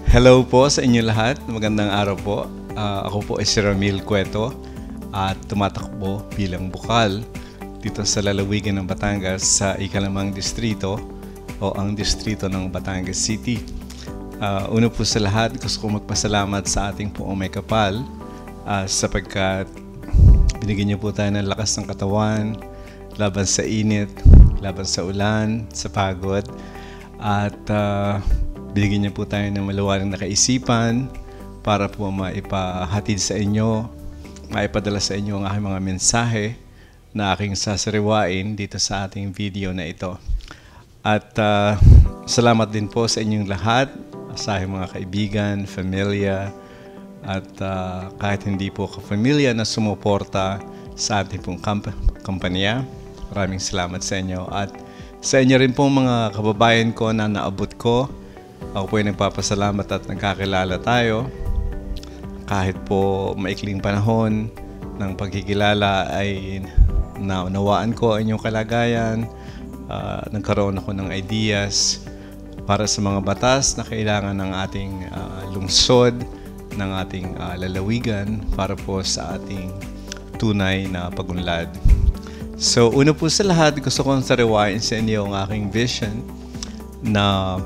Hello po sa inyo lahat. Magandang araw po. Ako po ay si Ramil Cueto at tumatakbo bilang bukal dito sa lalawigan ng Batangas sa ikalimang distrito o ang distrito ng Batangas City. Una po sa lahat, gusto ko magpasalamat sa ating poong may kapal sapagkat binigyan niyo po tayo ng lakas ng katawan laban sa init, laban sa ulan, sa pagod at binigyan niyo po tayo ng maluwalang na kaisipan para po maipahatid sa inyo, maipadala sa inyo ang aking mga mensahe na aking sasariwain dito sa ating video na ito. At salamat din po sa inyong lahat, sa aking mga kaibigan, familia, at kahit hindi po ka-familia na sumuporta sa ating pong kampanya. Maraming salamat sa inyo. At sa inyo rin po mga kababayan ko na naabot ko, ako po ay nagpapasalamat at nagkakilala tayo. Kahit po maikling panahon ng pagkikilala ay naunawaan ko ang inyong kalagayan. Nagkaroon ako ng ideas para sa mga batas na kailangan ng ating lungsod, ng ating lalawigan para po sa ating tunay na pagunlad. So, una po sa lahat, gusto kong sariwain sa inyo ang aking vision na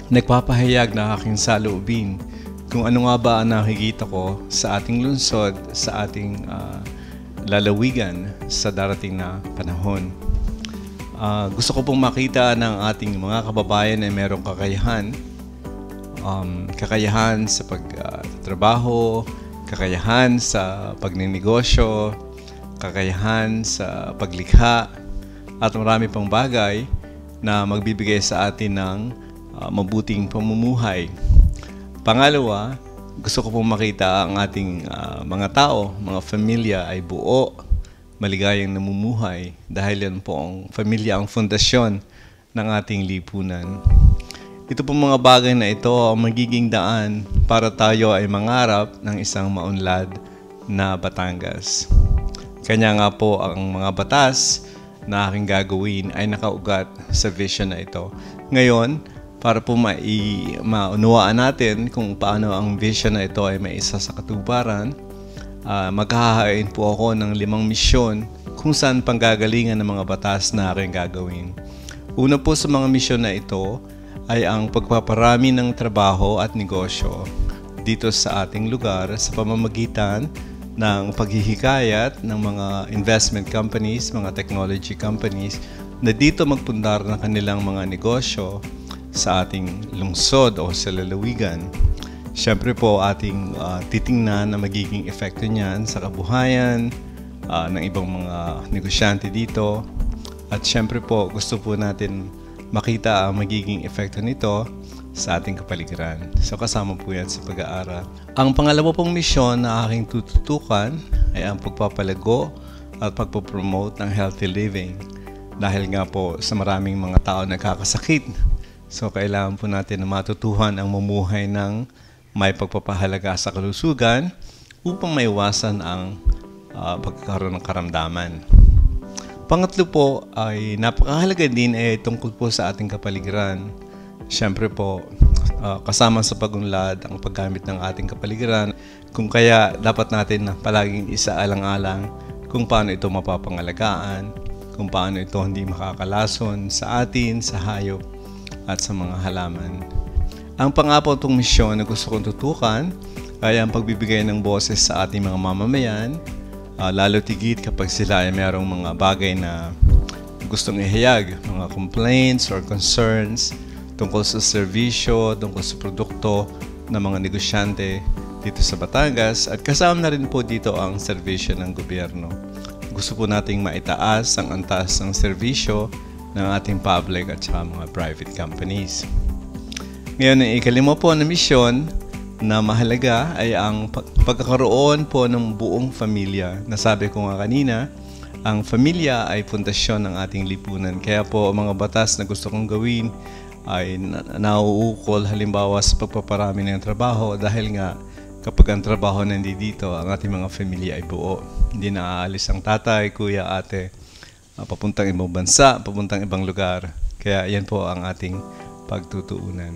nagpapahayag na aking saloobin kung ano nga ba ang nakikita ko sa ating lungsod, sa ating lalawigan sa darating na panahon. Gusto ko pong makita ng ating mga kababayan na mayroong kakayahan sa pagtrabaho, kakayahan sa pagninegosyo, kakayahan sa paglikha, at marami pang bagay na magbibigay sa atin ng mabuting pamumuhay. Pangalawa, gusto ko pong makita ang ating mga tao, mga pamilya ay buo, maligayang namumuhay dahil yan po ang pamilya ang fondasyon ng ating lipunan. Ito pong mga bagay na ito ang magiging daan para tayo ay mangarap ng isang maunlad na Batangas. Kanya nga po ang mga batas na aking gagawin ay nakaugat sa vision na ito. Ngayon, para po maunawaan natin kung paano ang vision na ito ay maisa sa katuparan, maghahain po ako ng 5 misyon kung saan panggagalingan ng mga batas na aking gagawin. Una po sa mga misyon na ito ay ang pagpaparami ng trabaho at negosyo dito sa ating lugar sa pamamagitan ng paghihikayat ng mga investment companies, mga technology companies na dito magpundar ng kanilang mga negosyo sa ating lungsod o sa lalawigan. Siyempre po ating titingnan na magiging epekto niyan sa kabuhayan ng ibang mga negosyante dito. At siyempre po gusto po natin makita ang magiging epekto nito sa ating kapaligiran. So kasama po yan sa pag-aaral. Ang pangalawa pong misyon na aking tututukan ay ang pagpapalago at pagpopromote ng healthy living. Dahil nga po sa maraming mga tao nagkakasakit, so kailangan po natin na matutuhan ang mumuhay ng may pagpapahalaga sa kalusugan upang maiwasan ang pagkakaroon ng karamdaman. Pangatlo po ay napakahalaga din ay tungkol po sa ating kapaligiran. Siyempre po, kasama sa pagunlad ang paggamit ng ating kapaligiran, kung kaya dapat natin na palaging isaalang-alang kung paano ito mapapangalagaan, kung paano ito hindi makakalason sa atin, sa hayop, at sa mga halaman. Ang pang-apatong misyon na gusto kong tutukan ay ang pagbibigay ng boses sa ating mga mamamayan, lalo tigit kapag sila ay mayroong mga bagay na gustong ihayag, mga complaints or concerns tungkol sa serbisyo, tungkol sa produkto ng mga negosyante dito sa Batangas, at kasama na rin po dito ang serbisyo ng gobyerno. Gusto po nating maitaas ang antas ng serbisyo ng ating public at saka mga private companies. Ngayon, ang ikalima po na misyon na mahalaga ay ang pagkakaroon po ng buong pamilya. Nasabi ko nga kanina, ang pamilya ay pundasyon ng ating lipunan. Kaya po ang mga batas na gusto kong gawin ay nauukol halimbawa sa pagpaparami ng trabaho dahil nga kapag ang trabaho nandito, ang ating mga pamilya ay buo. Hindi na aalis ang tatay, kuya, ate, papuntang ibang bansa, papuntang ibang lugar. Kaya yan po ang ating pagtutuunan.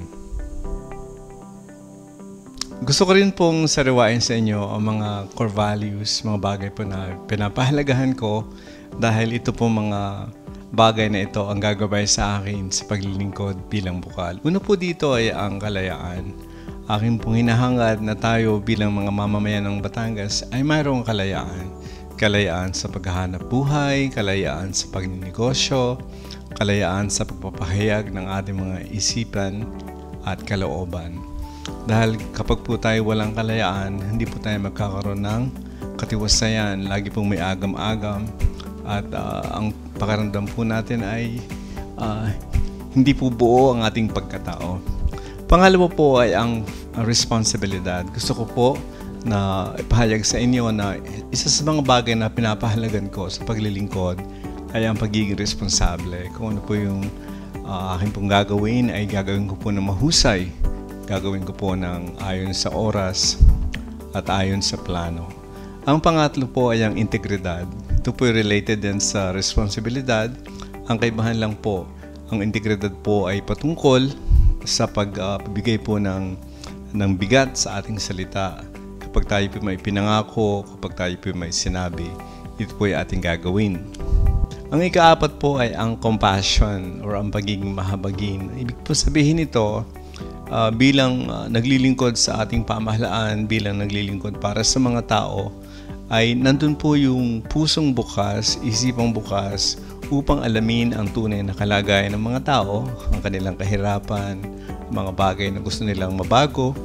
Gusto ko rin pong sariwain sa inyo ang mga core values, mga bagay po na pinapahalagahan ko dahil ito po mga bagay na ito ang gagabay sa akin sa paglilingkod bilang bukal. Una po dito ay ang kalayaan. Akin pong hinahangad na tayo bilang mga mamamayan ng Batangas ay mayroong kalayaan. Kalayaan sa paghahanap buhay, kalayaan sa pagninegosyo, kalayaan sa pagpapahayag ng ating mga isipan at kalooban. Dahil kapag po tayo walang kalayaan, hindi po tayo magkakaroon ng katiwasayan. Lagi pong may agam-agam at ang pakiramdam po natin ay hindi po buo ang ating pagkatao. Pangalawa po ay ang responsibilidad. Gusto ko po na ipahayag sa inyo na isa sa mga bagay na pinapahalagan ko sa paglilingkod ay ang pagiging responsable. Kung ano po yung aking pong gagawin ay gagawin ko po ng mahusay. Gagawin ko po ng ayon sa oras at ayon sa plano. Ang pangatlo po ay ang integridad. Ito po related din sa responsibilidad. Ang kaibahan lang po, ang integridad po ay patungkol sa pagbigay po ng bigat sa ating salita. Kapag tayo po may pinangako, kapag tayo po may sinabi, ito po ay ating gagawin. Ang ikaapat po ay ang compassion or ang pagiging mahabagin. Ibig po sabihin ito, bilang naglilingkod sa ating pamahalaan, bilang naglilingkod para sa mga tao, ay nandun po yung pusong bukas, isipang bukas, upang alamin ang tunay na kalagayan ng mga tao, ang kanilang kahirapan, mga bagay na gusto nilang mabago,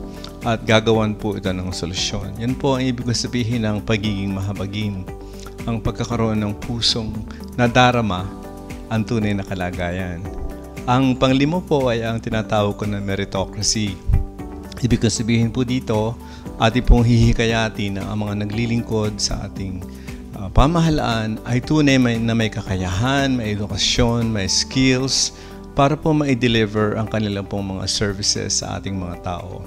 at gagawan po ito ng solusyon. Yan po ang ibig sabihin ng pagiging mahabagin, ang pagkakaroon ng pusong nadarama ang tunay na kalagayan. Ang panglima po ay ang tinatawag ko na meritocracy. Ibig sabihin po dito, ating pong hihikayatin na ang mga naglilingkod sa ating pamahalaan ay tunay na may kakayahan, may edukasyon, may skills para po ma-deliver ang kanilang pong mga services sa ating mga tao.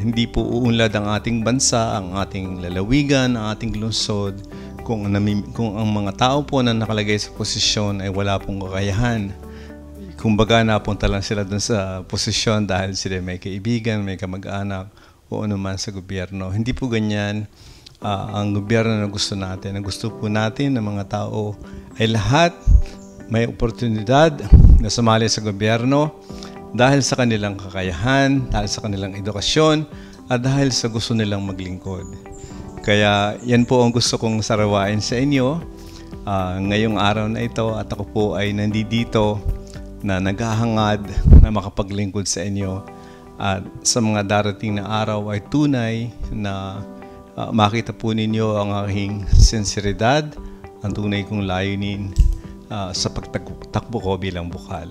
Hindi po uunlad ang ating bansa, ang ating lalawigan, ang ating lungsod kung ang mga tao po na nakalagay sa posisyon ay wala pong kakayahan. Kumbaga napunta lang sila dun sa posisyon dahil sila may kaibigan, may kamag-anak o anuman sa gobyerno. Hindi po ganyan ang gobyerno na gusto natin. Ang gusto po natin ng mga tao ay lahat may oportunidad na sumali sa gobyerno dahil sa kanilang kakayahan, dahil sa kanilang edukasyon, at dahil sa gusto nilang maglingkod. Kaya yan po ang gusto kong sarawain sa inyo ngayong araw na ito at ako po ay nandito na naghahangad na makapaglingkod sa inyo at sa mga darating na araw ay tunay na makita po ninyo ang aking sinseridad, ang tunay kong layunin sa pagtakbo ko bilang bukal.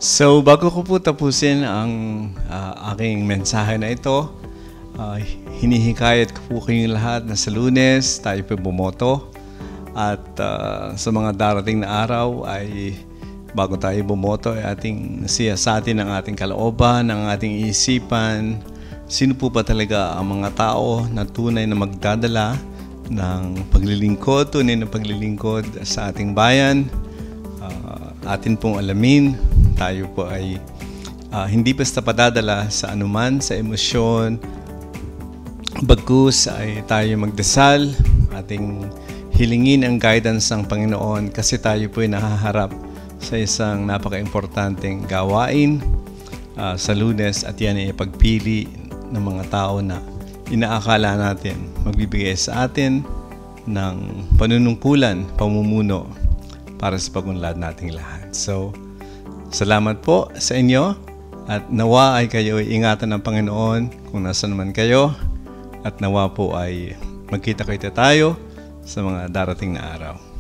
So bago ko po tapusin ang aking mensahe na ito, hinihikayat ko po kayong lahat na sa Lunes tayo po bumoto at sa mga darating na araw ay bago tayo bumoto ay ating siyasatin ang ating kalooban, ang ating isipan. Sino po ba talaga ang mga tao na tunay na magdadala ng paglilingkod, tunay na paglilingkod sa ating bayan? Atin pong alamin, tayo po ay hindi basta padadala sa anuman, sa emosyon. Bagkus ay tayo magdasal, ating hilingin ang guidance ng Panginoon kasi tayo po ay nahaharap sa isang napaka-importanteng gawain sa Lunes at yan ay pagpili ng mga tao na inaakala natin magbibigay sa atin ng panunungkulan, pamumuno para sa pagunlad nating lahat. So, salamat po sa inyo at nawa ay kayo ay ingatan ng Panginoon kung nasa naman kayo at nawa po ay magkita-kita tayo sa mga darating na araw.